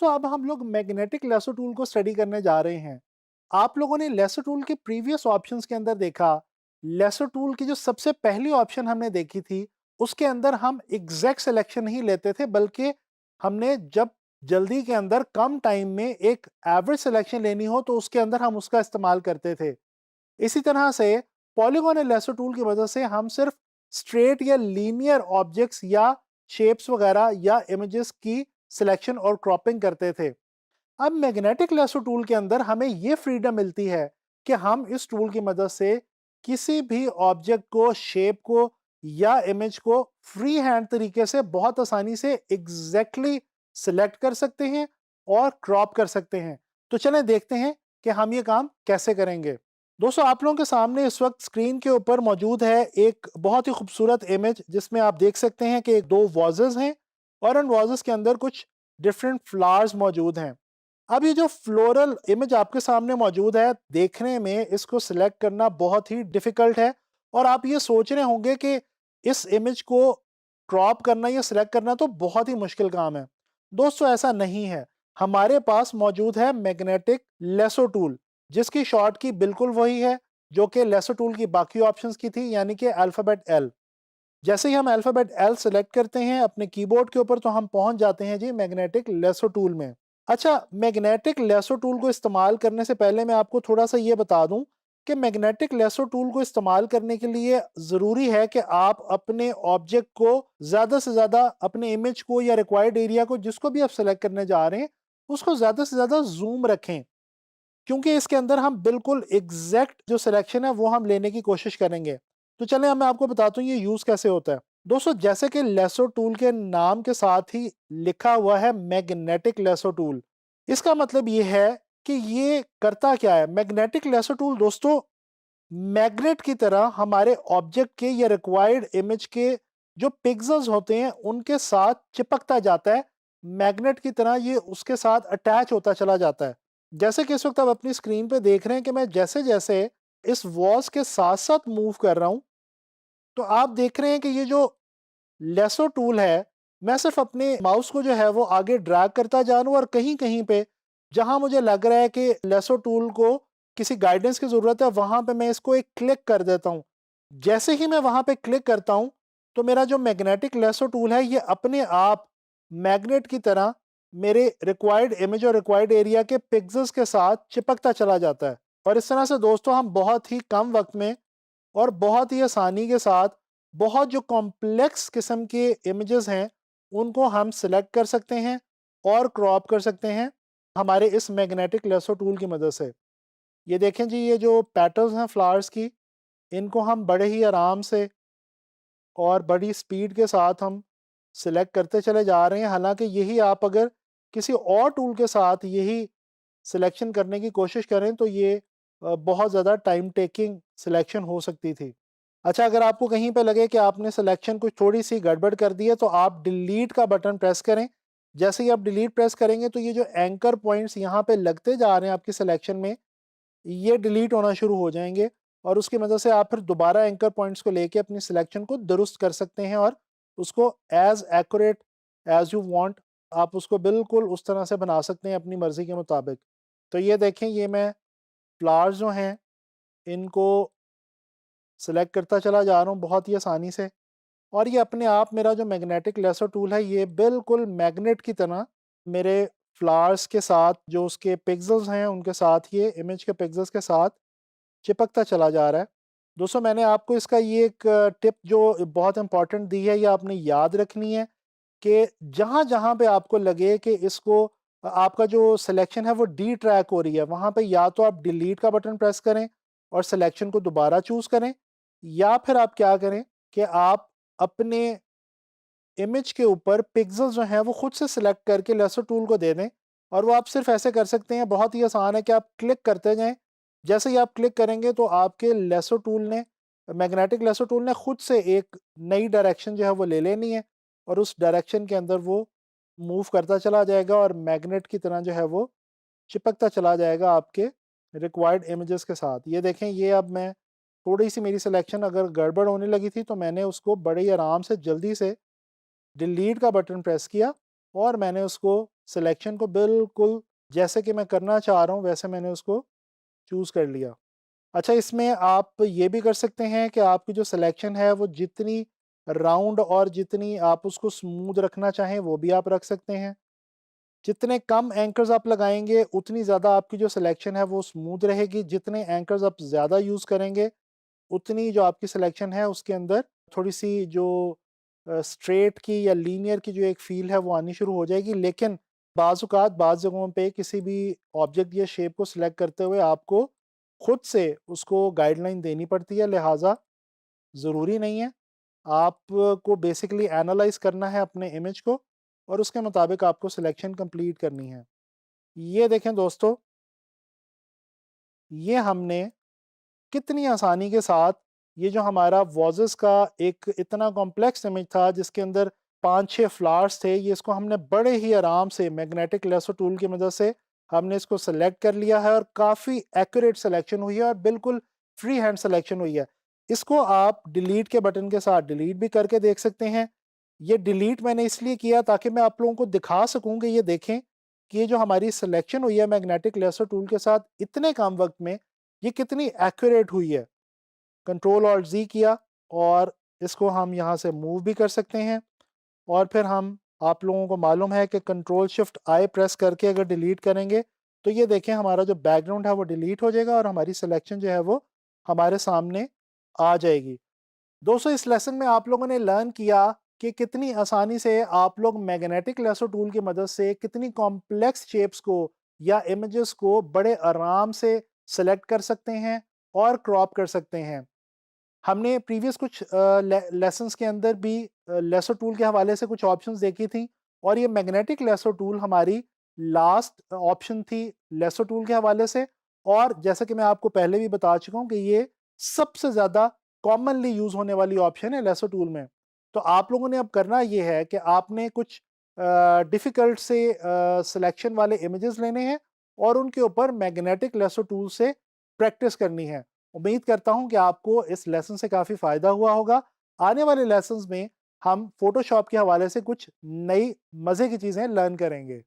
दोस्तों अब हम लोग मैग्नेटिक लेसो टूल को स्टडी करने जा रहे हैं। आप लोगों ने लेसो टूल के प्रीवियस ऑप्शंस के अंदर देखा, लेसो टूल की जो सबसे पहली ऑप्शन हमने देखी थी, उसके अंदर हम एग्जैक्ट सिलेक्शन नहीं लेते थे, बल्कि हमने जब जल्दी के अंदर कम टाइम में एक एवरेज सिलेक्शन लेनी हो तो उसके अंदर हम उसका इस्तेमाल करते थे। इसी तरह से पॉलीगॉन लेसो टूल की मदद से हम सिर्फ स्ट्रेट या लीनियर ऑब्जेक्ट्स या शेप्स वगैरह या इमेजेस की सिलेक्शन और क्रॉपिंग करते थे। अब मैग्नेटिक लेसो टूल के अंदर हमें ये फ्रीडम मिलती है कि हम इस टूल की मदद से किसी भी ऑब्जेक्ट को, शेप को या इमेज को फ्री हैंड तरीके से बहुत आसानी से एग्जैक्टली सिलेक्ट कर सकते हैं और क्रॉप कर सकते हैं। तो चलें देखते हैं कि हम ये काम कैसे करेंगे। दोस्तों आप लोगों के सामने इस वक्त स्क्रीन के ऊपर मौजूद है एक बहुत ही खूबसूरत इमेज, जिसमें आप देख सकते हैं कि दो वाजेस हैं और उन वाजेस के अंदर कुछ डिफरेंट फ्लावर्स मौजूद हैं। अब ये जो फ्लोरल इमेज आपके सामने मौजूद है, देखने में इसको सिलेक्ट करना बहुत ही डिफिकल्ट है और आप ये सोच रहे होंगे कि इस इमेज को क्रॉप करना या सिलेक्ट करना तो बहुत ही मुश्किल काम है। दोस्तों ऐसा नहीं है। हमारे पास मौजूद है मैग्नेटिक लेसो टूल, जिसकी शॉर्ट की बिल्कुल वही है जो कि लेसो टूल की बाकी ऑप्शंस की थी, यानी कि अल्फाबेट एल। जैसे ही हम अल्फाबेट एल सेलेक्ट करते हैं अपने कीबोर्ड के ऊपर, तो हम पहुंच जाते हैं जी मैग्नेटिक लेसो टूल में। अच्छा, मैग्नेटिक लेसो टूल को इस्तेमाल करने से पहले मैं आपको थोड़ा सा ये बता दूं कि मैग्नेटिक लेसो टूल को इस्तेमाल करने के लिए ज़रूरी है कि आप अपने ऑब्जेक्ट को ज़्यादा से ज़्यादा, अपने इमेज को या रिक्वायर्ड एरिया को जिसको भी आप सेलेक्ट करने जा रहे हैं, उसको ज़्यादा से ज़्यादा जूम रखें, क्योंकि इसके अंदर हम बिल्कुल एग्जैक्ट जो सिलेक्शन है वो हम लेने की कोशिश करेंगे। तो चलें अब मैं आपको बताता हूँ ये यूज़ कैसे होता है। दोस्तों जैसे कि लेसो टूल के नाम के साथ ही लिखा हुआ है मैग्नेटिक लेसो टूल, इसका मतलब ये है कि ये करता क्या है। मैग्नेटिक लेसो टूल दोस्तों मैग्नेट की तरह हमारे ऑब्जेक्ट के या रिक्वायर्ड इमेज के जो पिक्सेल्स होते हैं उनके साथ चिपकता जाता है। मैग्नेट की तरह ये उसके साथ अटैच होता चला जाता है। जैसे कि इस वक्त आप अपनी स्क्रीन पे देख रहे हैं कि मैं जैसे जैसे इस वॉल्स के साथ साथ मूव कर रहा हूं, तो आप देख रहे हैं कि ये जो लेसो टूल है, मैं सिर्फ अपने माउस को जो है वो आगे ड्रैग करता जा रहा हूँ और कहीं कहीं पे जहां मुझे लग रहा है कि लेसो टूल को किसी गाइडेंस की जरूरत है, वहां पे मैं इसको एक क्लिक कर देता हूँ। जैसे ही मैं वहां पे क्लिक करता हूँ, तो मेरा जो मैग्नेटिक लेसो टूल है ये अपने आप मैग्नेट की तरह मेरे रिक्वायर्ड इमेज और रिक्वायर्ड एरिया के पिक्सेल्स के साथ चिपकता चला जाता है। और इस तरह से दोस्तों हम बहुत ही कम वक्त में और बहुत ही आसानी के साथ बहुत जो कॉम्प्लेक्स किस्म के इमेजेस हैं उनको हम सिलेक्ट कर सकते हैं और क्रॉप कर सकते हैं हमारे इस मैग्नेटिक लेसो टूल की मदद से। ये देखें जी, ये जो पेटल्स हैं फ्लावर्स की, इनको हम बड़े ही आराम से और बड़ी स्पीड के साथ हम सिलेक्ट करते चले जा रहे हैं। हालांकि यही आप अगर किसी और टूल के साथ यही सिलेक्शन करने की कोशिश करें तो ये बहुत ज़्यादा टाइम टेकिंग सिलेक्शन हो सकती थी। अच्छा, अगर आपको कहीं पे लगे कि आपने सिलेक्शन कुछ थोड़ी सी गड़बड़ कर दी है, तो आप डिलीट का बटन प्रेस करें। जैसे ही आप डिलीट प्रेस करेंगे तो ये जो एंकर पॉइंट्स यहाँ पे लगते जा रहे हैं आपकी सिलेक्शन में, ये डिलीट होना शुरू हो जाएंगे और उसकी मदद से आप फिर दोबारा एंकर पॉइंट्स को लेके अपनी सिलेक्शन को दुरुस्त कर सकते हैं और उसको as accurate as you want, आप उसको बिल्कुल उस तरह से बना सकते हैं अपनी मर्ज़ी के मुताबिक। तो ये देखें, ये मैं फ्लावर्स जो हैं इनको सिलेक्ट करता चला जा रहा हूँ बहुत ही आसानी से, और ये अपने आप मेरा जो मैग्नेटिक लेसर टूल है ये बिल्कुल मैग्नेट की तरह मेरे फ्लावर्स के साथ, जो उसके पिक्सेल्स हैं उनके साथ, ये इमेज के पिक्सेल्स के साथ चिपकता चला जा रहा है। दोस्तों मैंने आपको इसका ये एक टिप जो बहुत इंपॉर्टेंट दी है, ये आपने याद रखनी है कि जहाँ-जहाँ पे आपको लगे कि इसको आपका जो सिलेक्शन है वो डी ट्रैक हो रही है, वहाँ पे या तो आप डिलीट का बटन प्रेस करें और सिलेक्शन को दोबारा चूज़ करें, या फिर आप क्या करें कि आप अपने इमेज के ऊपर पिक्सेल्स जो हैं वो खुद से सिलेक्ट करके लेसर टूल को दे दें। और वो आप सिर्फ ऐसे कर सकते हैं, बहुत ही आसान है कि आप क्लिक करते जाएं। जैसे ही आप क्लिक करेंगे तो आपके लेसर टूल ने, मैग्नेटिक लेसर टूल ने खुद से एक नई डायरेक्शन जो है वो ले लेनी है और उस डायरेक्शन के अंदर वो मूव करता चला जाएगा और मैग्नेट की तरह जो है वो चिपकता चला जाएगा आपके रिक्वायर्ड इमेजेस के साथ। ये देखें, ये अब मैं थोड़ी सी मेरी सिलेक्शन अगर गड़बड़ होने लगी थी तो मैंने उसको बड़े ही आराम से जल्दी से डिलीट का बटन प्रेस किया और मैंने उसको सिलेक्शन को बिल्कुल जैसे कि मैं करना चाह रहा हूँ वैसे मैंने उसको चूज़ कर लिया। अच्छा, इसमें आप ये भी कर सकते हैं कि आपकी जो सिलेक्शन है वो जितनी राउंड और जितनी आप उसको स्मूथ रखना चाहें वो भी आप रख सकते हैं। जितने कम एंकर्स आप लगाएँगे उतनी ज़्यादा आपकी जो सिलेक्शन है वो स्मूथ रहेगी। जितने एंकर्स आप ज़्यादा यूज़ करेंगे उतनी जो आपकी सिलेक्शन है उसके अंदर थोड़ी-सी जो स्ट्रेट की या लीनियर की जो एक फ़ील है वो आनी शुरू हो जाएगी। लेकिन बाज़ औक़ात बाज़ जगहों पे किसी भी ऑब्जेक्ट या शेप को सिलेक्ट करते हुए आपको खुद से उसको गाइडलाइन देनी पड़ती है, लिहाज़ा ज़रूरी नहीं है। आपको बेसिकली एनालाइज़ करना है अपने इमेज को और उसके मुताबिक आपको सिलेक्शन कंप्लीट करनी है। ये देखें दोस्तों, ये हमने कितनी आसानी के साथ ये जो हमारा वॉजेस का एक इतना कॉम्प्लेक्स इमेज था जिसके अंदर 5-6 फ्लावर्स थे, ये इसको हमने बड़े ही आराम से मैग्नेटिक लेसो टूल की मदद से हमने इसको सेलेक्ट कर लिया है और काफ़ी एक्यूरेट सिलेक्शन हुई है और बिल्कुल फ्री हैंड सिलेक्शन हुई है। इसको आप डिलीट के बटन के साथ डिलीट भी करके देख सकते हैं। ये डिलीट मैंने इसलिए किया ताकि मैं आप लोगों को दिखा सकूँ कि ये देखें कि ये जो हमारी सिलेक्शन हुई है मैग्नेटिक लेसो टूल के साथ इतने कम वक़्त में ये कितनी एक्यूरेट हुई है। कंट्रोल ऑल्ट ज़ी किया और इसको हम यहाँ से मूव भी कर सकते हैं और फिर हम आप लोगों को मालूम है कि कंट्रोल शिफ्ट आई प्रेस करके अगर डिलीट करेंगे तो ये देखें हमारा जो बैकग्राउंड है वो डिलीट हो जाएगा और हमारी सिलेक्शन जो है वो हमारे सामने आ जाएगी। दोस्तों, इस लेसन में आप लोगों ने लर्न किया कि कितनी आसानी से आप लोग मैग्नेटिक लेसो टूल की मदद से कितनी कॉम्प्लेक्स शेप्स को या इमेजेस को बड़े आराम से सेलेक्ट कर सकते हैं और क्रॉप कर सकते हैं। हमने प्रीवियस कुछ लेसन्स के अंदर भी लेसो टूल के हवाले से कुछ ऑप्शंस देखी थी और ये मैग्नेटिक लेसो टूल हमारी लास्ट ऑप्शन थी लेसो टूल के हवाले से। और जैसा कि मैं आपको पहले भी बता चुका हूँ कि ये सबसे ज़्यादा कॉमनली यूज़ होने वाली ऑप्शन है लेसो टूल में। तो आप लोगों ने अब करना ये है कि आपने कुछ डिफ़िकल्ट से सिलेक्शन वाले इमेजेस लेने हैं और उनके ऊपर मैग्नेटिक लेसो टूल से प्रैक्टिस करनी है। उम्मीद करता हूँ कि आपको इस लेसन से काफ़ी फ़ायदा हुआ होगा। आने वाले लेसन्स में हम फ़ोटोशॉप के हवाले से कुछ नई मज़े की चीज़ें लर्न करेंगे।